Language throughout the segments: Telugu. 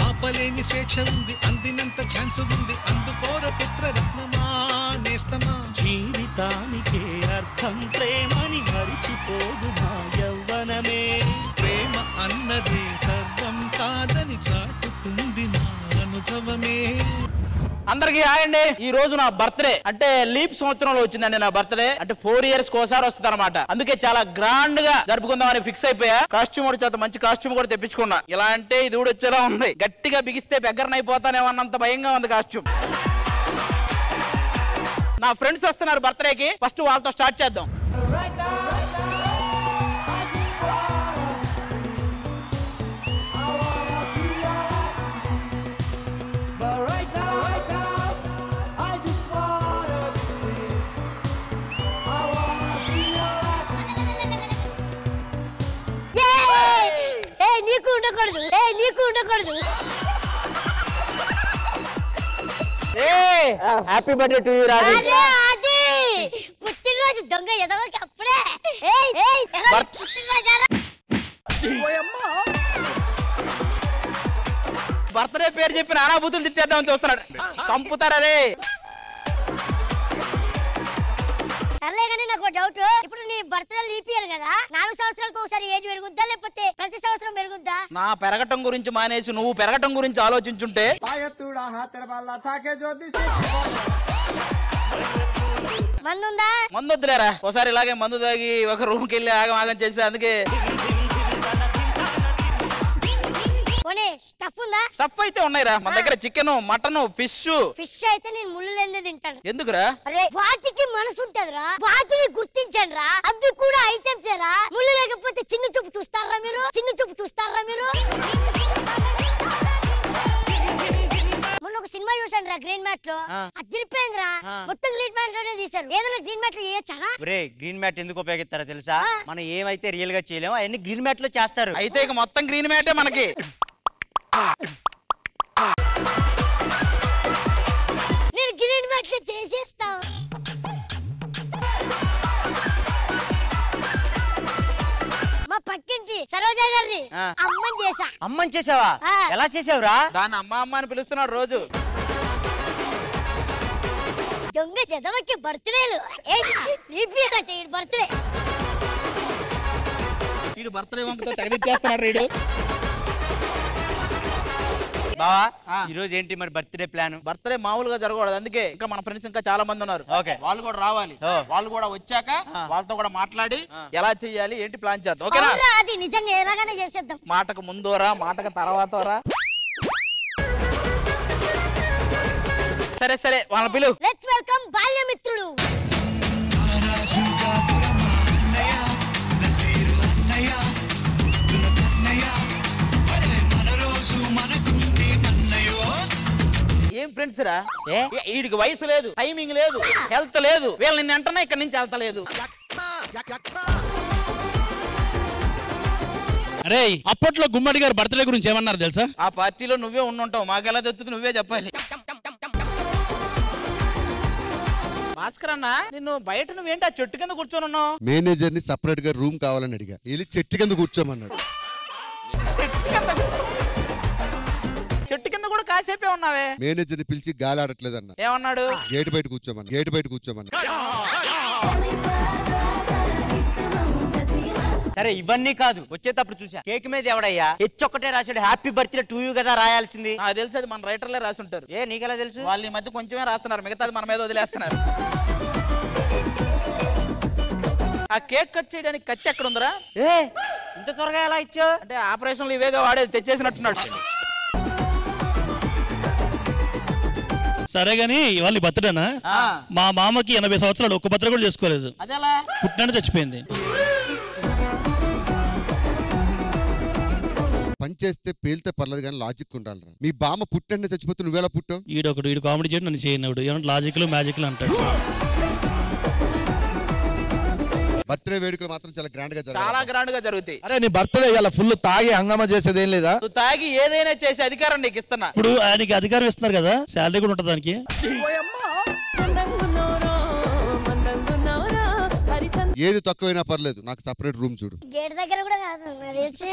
ఆపలేని స్వేచ్ఛ ఉంది, అందినంత ఛాన్స్ ఉంది, అందుకోర పుత్రరత్నమా నేస్తమా. జీవితానికే అర్థం ప్రేమని మరిచిపోదు మా యవ్వనమే. ప్రేమ అన్నది సర్వం కాదని చాటుతుంది మా అనుభవమే. అందరికి ఆయండి. ఈ రోజు నా బర్త్డే, అంటే లీప్ సంవత్సరంలో వచ్చిందండి నా బర్త్డే. అంటే 4 years కోసారి వస్తుంది అనమాట. అందుకే చాలా గ్రాండ్ గా జరుపుకుందామని ఫిక్స్ అయిపోయా. కాస్ట్యూమ్ కూడా చేత మంచి కాస్ట్యూమ్ కూడా తెప్పించుకున్నా. ఇలా అంటే ఇది కూడా వచ్చేలా ఉంది. గట్టిగా బిగిస్తే బెగ్గరనైపోతానేమన్నంత భయంగా ఉంది కాస్ట్యూమ్. నా ఫ్రెండ్స్ వస్తున్నారు బర్త్డేకి. ఫస్ట్ వాళ్ళతో స్టార్ట్ చేద్దాం. హ్యాపీ బర్త్డే టు యు రాజు. పుట్టినరోజు దొంగ ఎదవకి అప్పుడే బర్త్డే పేరు చెప్పి నానాభూతులు తిట్టేద్దామని చూస్తున్నాడు. చంపుతారా రే. సర్లే కానీ నాకు డౌట్, ఇప్పుడు నీ బర్త్డే లీప్ ఇయర్ కదా, 4 సంవత్సరాలకు ఒకసారి ఏజ్ పెరుగుద్దా లేకపోతే ప్రతి సంవత్సరం పెరుగుద్దా? నా పెరగటం గురించి మానేసి నువ్వు పెరగటం గురించి ఆలోచించుంటే. మందుందా? మందు వద్దులేరా. ఒకసారి ఇలాగే మందు తాగి ఒక రూమ్ కి వెళ్ళి ఆగం ఆగం చేసి అందుకే. స్టఫ్ ఉందా? స్టఫ్ అయితే ఉన్నాయిరా మన దగ్గర. Chicken, mutton, fish. ఫిష్ అయితే నేను ముళ్ళు లేదే తింటాను. ఎందుకురా? అరే వాటికి మనసు ఉంటదిరా, వాటిని గుర్తించండి రా. అవి కూడా ఐటమ్స్ రా. ముళ్ళు లేకపోతే చిన్న చూపు చూస్తారా మీరు? చిన్న చూపు చూస్తారా మీరు? మొన్న ఒక సినిమా చూసాను రా, గ్రీన్ మ్యాట్ లో. అది తిరిపోయిందిరా. మొత్తం గ్రీన్ మ్యాట్ లోనే తీశారు. ఏదైనా గ్రీన్ మ్యాట్ లో చేయొచ్చా? గ్రీన్ మ్యాట్ ఎందుకు ఉపయోగిస్తారో తెలుసా? మనం ఏమైతే రియల్ గా చేయలేమో అవన్నీ గ్రీన్ మ్యాట్ లో చేస్తారు. అయితే ఇక మొత్తం గ్రీన్ మ్యాటే మనకి. నేను గ్రీన్ మ్యాట్ లో చేసేస్తా. మా పక్కింటి సరోజా గారిని అమ్మని చేసా. అమ్మని చేసావా? ఎలా చేసావురా? దాన్ని అమ్మ అమ్మ అని పిలుస్తున్నాడు రోజు. దొంగ చదవకి బర్త్డేలు బర్త్డే. వీడు బర్త్డే వంకతో తగిలిచ్చేస్తున్నాడు రీడు. బావా ఈ రోజు ఏంటి మరి బర్త్డే ప్లాన్? బర్త్డే మామూలుగా జరగకూడదు. అందుకే ఇంకా మన ఫ్రెండ్స్ ఇంకా చాలా మంది ఉన్నారు. వాళ్ళు కూడా రావాలి. వాళ్ళు కూడా వచ్చాక వాళ్ళతో కూడా మాట్లాడి ఎలా చెయ్యాలి ఏంటి ప్లాన్ చేద్దాం. ఓకేనా? అది నిజంగా ఎలాగైనా చేసేద్దాం. మాటకు ముందోరా మాటకు తర్వాతరా. సరే సరే వాళ్ళ పిలు. లెట్స్ వెల్కమ్ బాల్యమిత్రుడు. ఏం ఫ్రెండ్స్ రా? వీడికి వయసు లేదు, టైమింగ్ లేదు, హెల్త్ లేదు. వీళ్ళు నిన్ను అంటున్నా ఇక్కడ నుంచి వెళ్తలేదు. అరే అప్పట్లో గుమ్మడి గారు బర్త్డే గురించి ఏమన్నారు తెలుసా? ఆ పార్టీలో నువ్వే ఉండుంటావు, మాకెలా తెస్తుంది నువ్వే చెప్పాలి. భాస్కర్ అన్న నిన్ను బయట నువ్వేంటి ఆ చెట్టు కింద కూర్చొని ఉన్నావు? మేనేజర్ ని సపరేట్ గా రూమ్ కావాలని అడిగా, వెళ్ళి చెట్టు కింద కూర్చోమన్నాడు. చెట్టు కింద కూడా కాసేపే ఉన్నావే. మేనేజర్ ని పిలిచి గాలి ఆడట్లేదన్న. ఏమన్నాడు? గేట్ బయట కూర్చోమన్నా. గేట్ బయట కూర్చోమన్నా. సరే ఇవన్నీ కాదు, వచ్చేటప్పుడు చూసా కేక్ మీద ఎవడయ్యా హెచ్చొక్కటే రాశాడు హ్యాపీ బర్త్డే టు యూ కదా రాయాల్సింది. నాకు తెలిసి అది మన రైటర్లే రాసి ఉంటారు. ఏ నీకెలా తెలుసు? వాళ్ళు ఈ మధ్య కొంచెమే రాస్తున్నారు, మిగతాది మన మీద వదిలేస్తున్నారు. ఆ కేక్ కట్ చేయడానికి కత్తి ఎక్కడ ఉందరా? ఏ ఇంత త్వరగా ఎలా ఇచ్చావు? అంటే ఆపరేషన్లు ఇవేగా వాడేది, తెచ్చేసినట్టున్నాడు. సరే గాని ఇవాళ బర్త్డేనా? మా మామకి 80 సంవత్సరాలు ఒక్క బర్త్డే కూడా చేసుకోలేదు. అదేలా? పుట్టినాడు చచ్చిపోయింది. పని చేస్తే పేలితే పర్లేదు కానీ లాజిక్ ఉండాలి. మీ బామ్మ పుట్టండి చచ్చిపోతే నువ్వేలా పుట్టావు? వీడు కామెడీ చేయడం నన్ను చేయనవుడు. ఏమంటే లాజిక్లు మ్యాజిక్లు అంటాడు. బర్త్డే వేడుకలు మాత్రం చాలా గ్రాండ్ గా చాలా గ్రాండ్ గా జరుగుతాయి. అరే నీ బర్త్డే ఇలా ఫుల్ తాగి హంగామా చేసేదేం లేదా? నువ్వు తాగి ఏదైనా చేసే అధికారం నీకు ఇస్తున్నా. ఇప్పుడు ఆయనకి అధికారం ఇస్తున్నారు కదా, శాలరీ కూడా ఉంటుంది దానికి. ఏది తక్కువైనా పర్లేదు, నాకు సపరేట్ రూమ్ చూడు. గేట్ దగ్గర కూడా కాదు, నాకు తెలిసి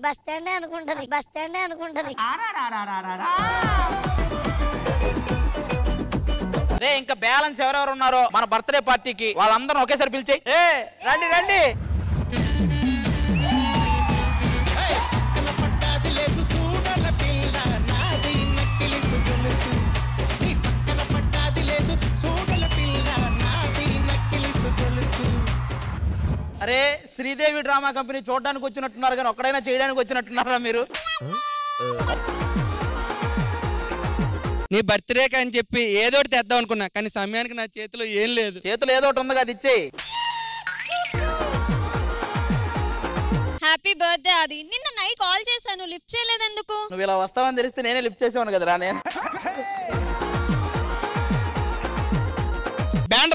బస్ స్టాండ్ అనుకుంటది. అదే ఇంకా బ్యాలెన్స్ ఎవరెవరు ఉన్నారో మన బర్త్డే పార్టీకి వాళ్ళందరూ ఒకేసారి పిలిచేయి. రండి రండి. అరే శ్రీదేవి డ్రామా కంపెనీ చూడడానికి వచ్చినట్టున్నారు కానీ ఒక్కడైనా చేయడానికి వచ్చినట్టున్నారా మీరు? నీ బర్త్డే అని చెప్పి ఏదోటి తెద్దాం అనుకున్నా, కానీ సమయానికి నా చేతిలో ఏం లేదు. చేతులు ఏదోటి ఉంది కదా, ఇచ్చేయి. హ్యాపీ బర్త్డే ఆది. నిన్న నైట్ కాల్ చేశాను, లిఫ్ట్ చేయలేదు ఎందుకు? నువ్వు ఇలా వస్తావని తెలిస్తే నేనే లిఫ్ట్ చేసేవాను కదరా. నేను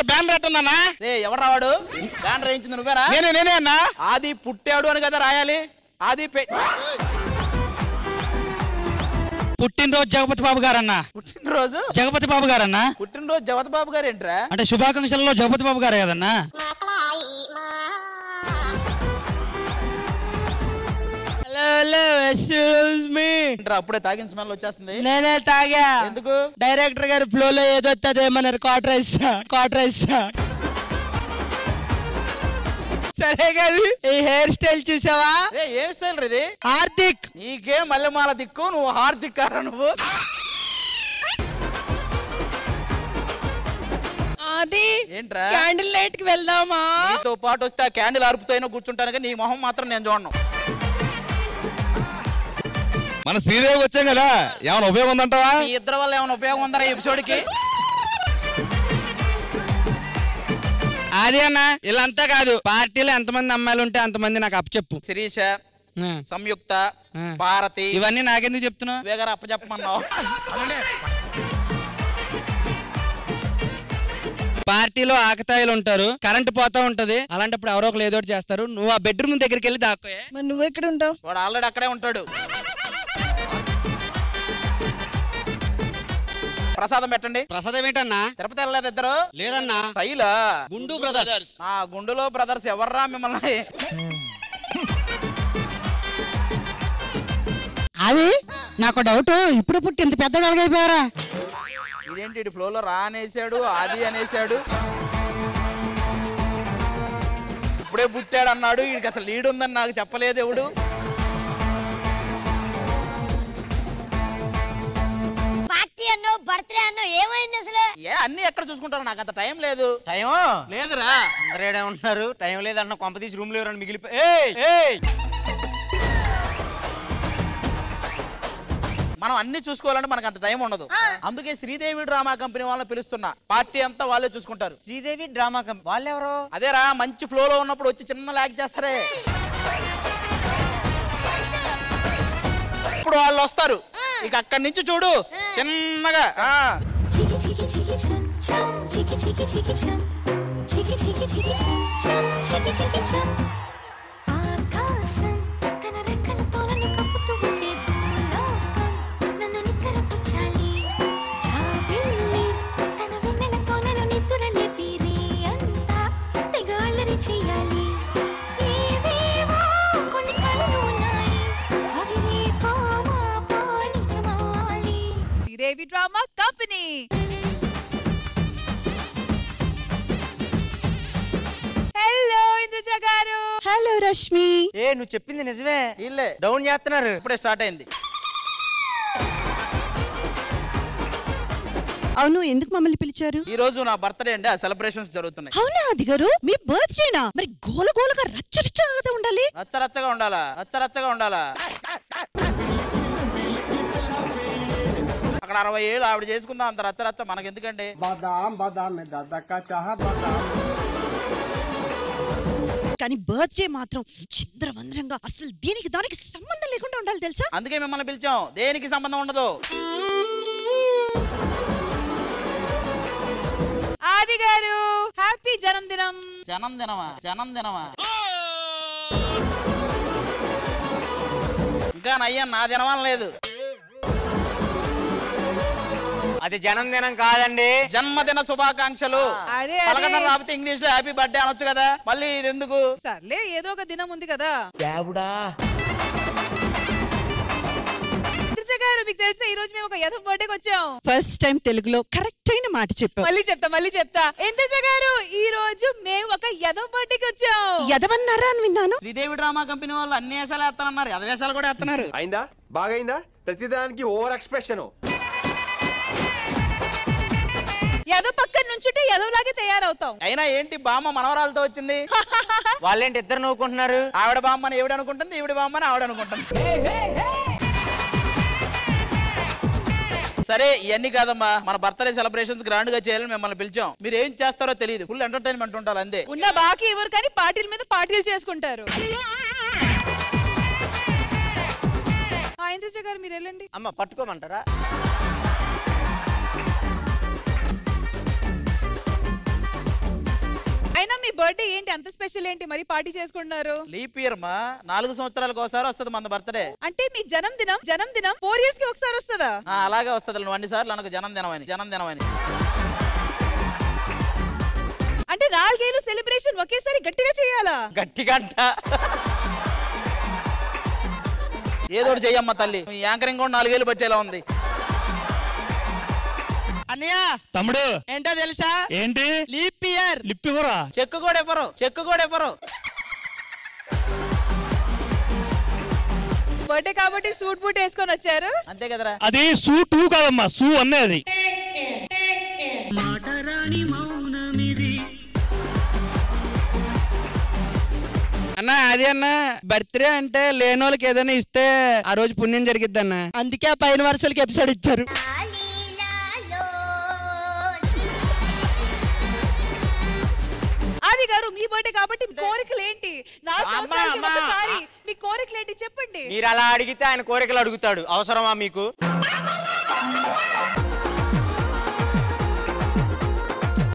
బ్యానర్ ఎట్టుందన్నా? రే ఎవరు రావాడు? బ్యానర్ వేయించింది నువ్వేరా? నేనే అన్నా. ఆది పుట్టాడు అని కదా రాయాలి. ఆది పుట్టినరోజు జగపతి బాబు గారన్నా. పుట్టినరోజు జగపతి బాబు గారన్నా. పుట్టినరోజు జగపతి బాబు గారు ఏంట్రా? అంటే శుభాకాంక్షలలో జగపతి బాబు గారే కదన్నా. అప్పుడే తాగిన స్మెల్ వచ్చేస్తుంది. నేనే తాగా. ఎందుకు? డైరెక్టర్ గారు ఫ్లో లో ఏదో ఏమన్నారు, క్వార్టర్ సరే కానీ ఈ హెయిర్ స్టైల్ చూసావా? ఏం స్టైల్ ఇది? హార్దిక్. నీకే మల్లెమాల దిక్కు, నువ్వు హార్దిక్ కారా నువ్వు? అది ఏంట్రా? క్యాండిల్ లైట్ కి వెళ్దామా? నీతో పాటు వస్తే ఆ క్యాండిల్ అరుపుతైనా కూర్చుంటాను కానీ నీ మొహం మాత్రం నేను చూడను. మన శ్రీదేవికి వచ్చాం కదా, ఏమైనా ఉపయోగం ఉందంటావా? ఈ ఇద్దరు వల్ల ఏమైనా ఉపయోగం ఉందా ఈ ఎపిసోడ్ కి? అదే అన్న వీళ్ళంతా కాదు, పార్టీలో ఎంతమంది అమ్మాయిలు ఉంటే అంతమంది నాకు అప్పచెప్పు. శిరీష, సంయుక్త, భారతి, ఇవన్నీ నాకెందుకు చెప్తున్నావు? వేగర అప్పచెప్పమన్నావు. పార్టీలో ఆకతాయిలు ఉంటారు, కరెంట్ పోతా ఉంటది, అలాంటప్పుడు ఎవరో ఒకరు ఏదో ఒకటి చేస్తారు. నువ్వు ఆ బెడ్రూమ్ దగ్గరికి వెళ్ళి దాక్కోయే. మరి నువ్వు ఎక్కడ ఉంటావు? వాడు ఆల్రెడీ అక్కడే ఉంటాడు. ప్రసాదం పెట్టండి. ప్రసాదం ఏంటన్నా? తిరుపతి వెళ్ళలేదు ఇద్దరు? లేదన్నా. శైలా గుండు బ్రదర్స్. ఆ గుండులో బ్రదర్స్ ఎవర్రా మిమ్మల్ని? అది నాకు డౌట్, ఇప్పుడు పుట్టి ఇంత పెద్దోడు ఎలాగైపోయారా? ఇదేంటి ఫ్లోలో రా అనేసాడు, ఆది అనేసాడు, ఇప్పుడే పుట్టాడు అన్నాడు. వీడికి అసలు లీడ్ ఉందని నాకు చెప్పలేదు ఎవడు. పార్టీ అన్నో బర్త్డే అన్నో ఏమైంది అసలు? అన్ని ఎక్కడ చూసుకుంటారు, నాకు అంత టైం లేదు. టైం లేదురా. అందరేడే ఉంటున్నారు, టైం లేదన్న కొంప తీసి రూమ్ లో ఎవరన్నా మిగిలిపోయి. మనం అన్ని చూసుకోవాలంటే మనకు అంత టైం ఉండదు. అందుకే శ్రీదేవి డ్రామా కంపెనీ వాళ్ళని పిలుస్తున్నా. పార్టీ అంతా వాళ్ళే చూసుకుంటారు. శ్రీదేవి డ్రామా కంపెనీ వాళ్ళెవరు? అదేరా మంచి ఫ్లోలో ఉన్నప్పుడు వచ్చి చిన్న లాగ్ చేస్తారే, ఇప్పుడు వాళ్ళు వస్తారు. ఇక అక్కడి నుంచి చూడు చిన్నగా. Sridevi drama company. Hello Indraja గారు. హలో రష్మి. నువ్వు చెప్పింది నిజమే. ఇల్లే డౌన్ చేస్తున్నారు, ఇప్పుడే స్టార్ట్ అయింది. అవును, ఎందుకు మమ్మల్ని పిలిచారు? ఈ రోజు నా బర్త్డే అండి, ఆ సెలబ్రేషన్స్ జరుగుతున్నాయి. అవునా అది గారు, మీ బర్త్డేనా? మరి గోలగోలగా రచ్చరచ్చగా ఉండాలి. రచ్చరచ్చగా ఉండాలా? రచ్చరచ్చగా ఉండాలా? అక్కడ 60 ఏళ్ళు ఆవిడ చేసుకుందాం, అంత రచ్చరచ్చ మనకెందుకండి? కానీ బర్త్డే మాత్రం చిందరవందరంగా, అసలు దీనికి దానికి సంబంధం లేకుండా ఉండాలి తెలుసా? అందుకే మిమ్మల్ని పిలిచాం. దేనికి సంబంధం ఉండదు. ఆది గారు హ్యాపీ జన్మదినం. జన్మదినమా? ఇంకా నయ్యా, నా దినమని లేదు. అది జన్మదినం కాదండి, జన్మదిన శుభాకాంక్షలు. అదే పలకడం రాకపోతే ఇంగ్లీష్ లో హ్యాపీ బర్త్డే అనొచ్చు కదా, మళ్ళీ ఇది ఎందుకు? సర్లే ఏదో ఒక దినం ఉంది కదా. గారు మీకు తెలుసా ఈ రోజు మేము ఒక యథ బర్త్డేకి వచ్చాం. ఫస్ట్ టైం తెలుగులో కరెక్ట్ అయిన మాట చెప్పావు. మళ్ళీ చెప్తా ఇంద్రజ గారు, ఈ రోజు మేము ఒక యథ బర్త్డేకి వచ్చాం. యదవన్నారా అని విన్నాను. శ్రీదేవి డ్రామా కంపెనీ వాళ్ళు అన్ని వేషాలు వేస్తానన్నారు, యథ వేషాలు కూడా వేస్తున్నారు. అయిందా? బాగైందా? ప్రతిదానికి ఓవర్ ఎక్స్ప్రెషన్. యదో పక్కన నుంచుంటే యదోలాగే తయారవుతాం. అయినా ఏంటి బామ్మ మనవరాలతో వచ్చింది? వాళ్ళేంటి ఇద్దరు నవ్వుకుంటున్నారు? ఆవిడ బామ్మని ఈవిడ అనుకుంటుంది, ఈవిడ బామ్మని ఆవిడ అనుకుంటుంది. సరే ఇవన్నీ కాదమ్మా, మన బర్త్డే సెలబ్రేషన్స్ గ్రాండ్ గా చేయాలని మిమ్మల్ని పిలిచాం. మీరు ఏం చేస్తారో తెలియదు, ఫుల్ ఎంటర్టైన్మెంట్ ఉండాలి అంతే. ఉన్న బాకీ ఎవరు కానీ పార్టీల మీద పార్టీలు చేసుకుంటారు. ఇంద్రజ గారు మీరు వెళ్ళండి. అమ్మ పట్టుకోమంటారా? అయినా మీ బర్త్డే ఏంటి అంత స్పెషల్ ఏంటి మరి పార్టీ చేసుకుంటున్నారు? లీప్ ఇయర్ మా 4 సంవత్సరాలకు ఒకసారి వస్తుంది మన బర్త్డే. అంటే మీ జన్మదినం 4 ఇయర్స్ కి ఒకసారి వస్తుందా? అలాగే వస్తుంది. నువ్వు అన్ని సార్లు నాకు జన్మదినం అని అంటే 4 ఏళ్ళు సెలబ్రేషన్ ఒకేసారి గట్టిగా చేయాలా? గట్టిగా ఏదోటి చెయ్యమ్మా తల్లి. యాంకరింగ్ కూడా 4 ఏళ్ళు పట్టేలా ఉంది. అన్నయ్య తమ్ముడు ఏంటో తెలుసా? ఏంటి? Leap year. లిప్ ఇవ్వరా? చెక్కు కూడా ఇవ్వరు. బర్త్డే కాబట్టి సూట్ బూట్ వేసుకొని వచ్చారు అంతే కదరా. అది సూ 2 కాదమ్మా, సూ 1 అది. అన్న అది అన్న బర్త్డే అంటే లేని వాళ్ళకి ఏదైనా ఇస్తే ఆ రోజు పుణ్యం జరిగిద్ది అన్న. అందుకే పైన వరుసలకి ఎపిసోడ్ ఇచ్చారు. ఆది గారు మీ బర్త్డే కాబట్టి మీ కోరికలు ఏంటి? మీ కోరికలు ఏంటి చెప్పండి. మీరు అలా అడిగితే ఆయన కోరికలు అడుగుతాడు. అవసరమా మీకు?